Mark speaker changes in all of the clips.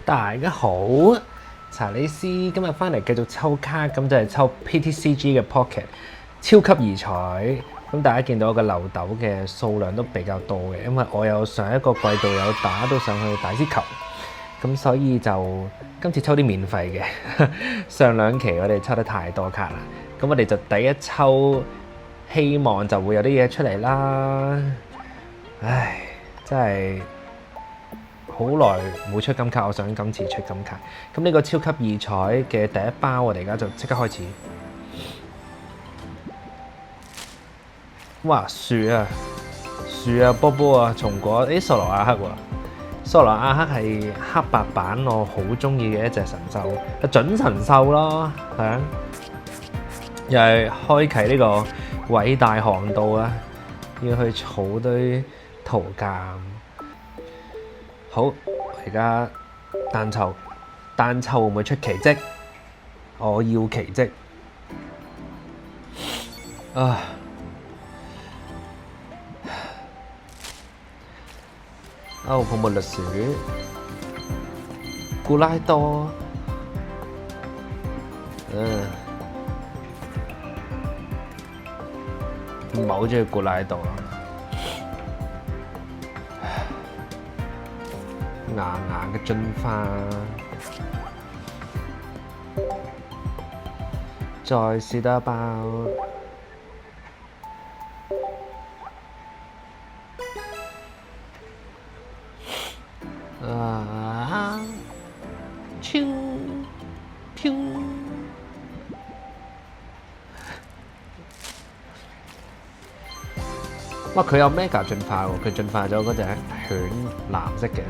Speaker 1: 大家好，查理斯今日翻嚟繼續抽卡，咁就係抽 PTCG 嘅 Pocket 超級異彩。咁大家見到個漏斗嘅數量都比較多嘅，因為我有上一個季度有打到上去大師球，咁所以就今次抽啲免費嘅。上兩期我哋抽得太多卡啦，咁我哋就第一抽希望就會有啲嘢出嚟啦。唉，真係〜好耐冇出金卡，我想今次出金卡。咁呢個超級異彩嘅第一包，我哋而家就即刻開始。哇！樹啊，波波啊，松果，索羅亞克喎。索羅亞克係黑白版，我好中意嘅一隻神獸，準神獸咯，係啊。又係開啟呢個偉大航道啊！要去儲堆圖鑑。好，而家單抽會唔會出奇蹟？我要奇蹟啊！泡沫綠薯、古拉多，唔係好中意古拉多。牙嘅進化，再試多一包。哇！佢有 Mega 進化喎，佢進化咗嗰隻犬藍色嘅。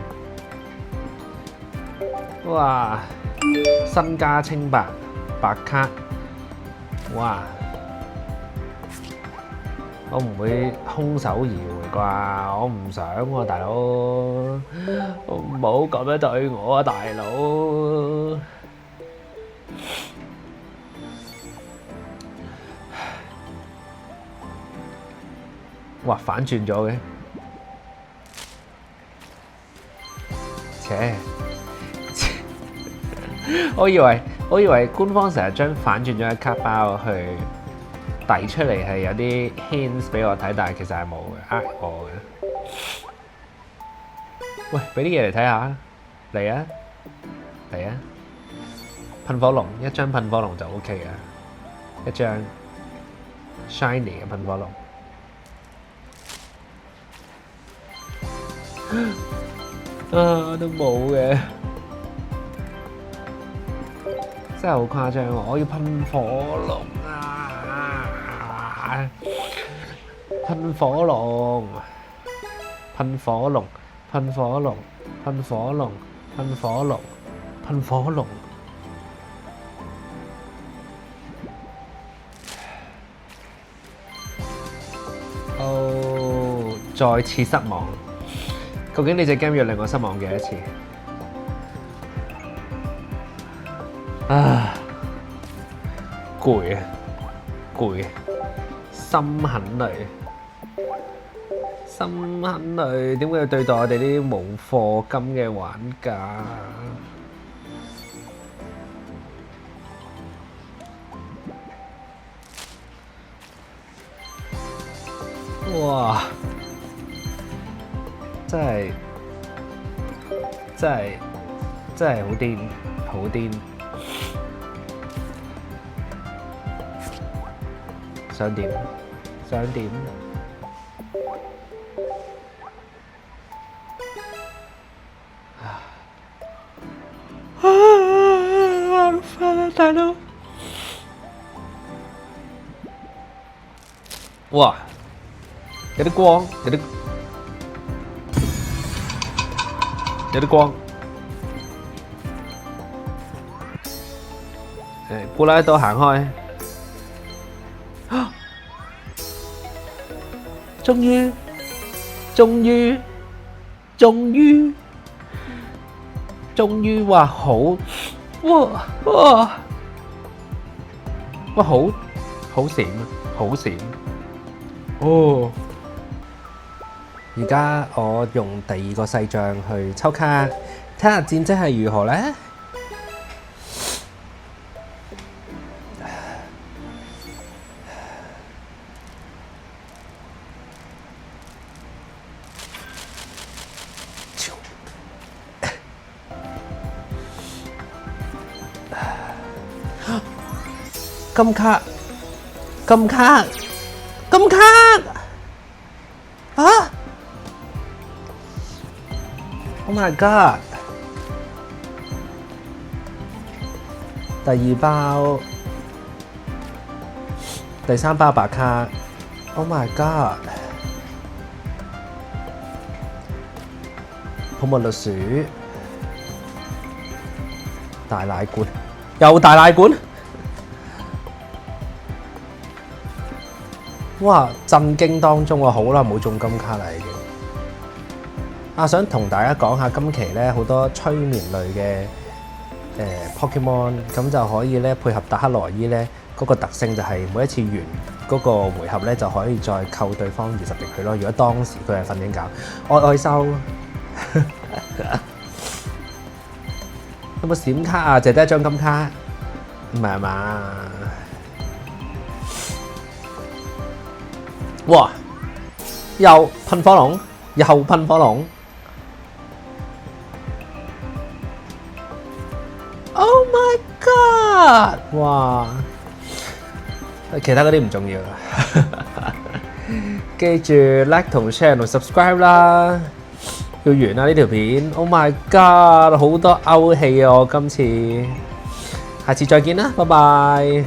Speaker 1: 哇！身家清白，白卡，哇！我唔會空手而回啩，我唔想喎，大佬，唔好咁樣對我啊，大佬！哇！反轉咗嘅，切！我以為官方成日將反轉咗嘅卡包去遞出嚟係有啲 hints 俾我睇，但係其實係冇嘅，呃我嘅。喂，俾啲嘢嚟睇下，嚟啊！噴火龍，一張噴火龍就 OK 嘅，一張 shiny 嘅噴火龍。都冇嘅。真係好誇張喎！我要噴火龍啊！噴火龍！哦，再次失望。究竟呢隻 game 要令我失望幾多次？攰，心很累。點解要對待我哋啲冇課金嘅玩家？哇！真係好癲！想點？大佬！哇！有啲光，有啲光。布拉多行開。終於話好，哇！好閃哦！而家我用第二個細將去抽卡，睇下戰績係如何咧？金卡，金卡，金卡！啊 ！Oh my god！ 第二包，第三包白卡 ！Oh my god！ 泡沫綠薯，大奶罐，又大奶罐！哇！震驚當中啊，好耐冇中金卡啦已經。想同大家講下今期咧好多催眠類嘅Pokemon， 咁就可以咧配合達克羅伊咧嗰個特性就係每一次完嗰個回合咧就可以再扣對方20滴血咯。如果當時佢係瞓緊覺，愛收。有冇閃卡啊？淨係得一張金卡，唔係嘛？哇！又噴火龍，又噴火龍。Oh my god！ 哇！其他嗰啲唔重要啦。記住 like 同 share 同 subscribe 啦。要完啦呢條片。Oh my god！ 好多歐氣啊！我今次，下次再見啦，拜拜。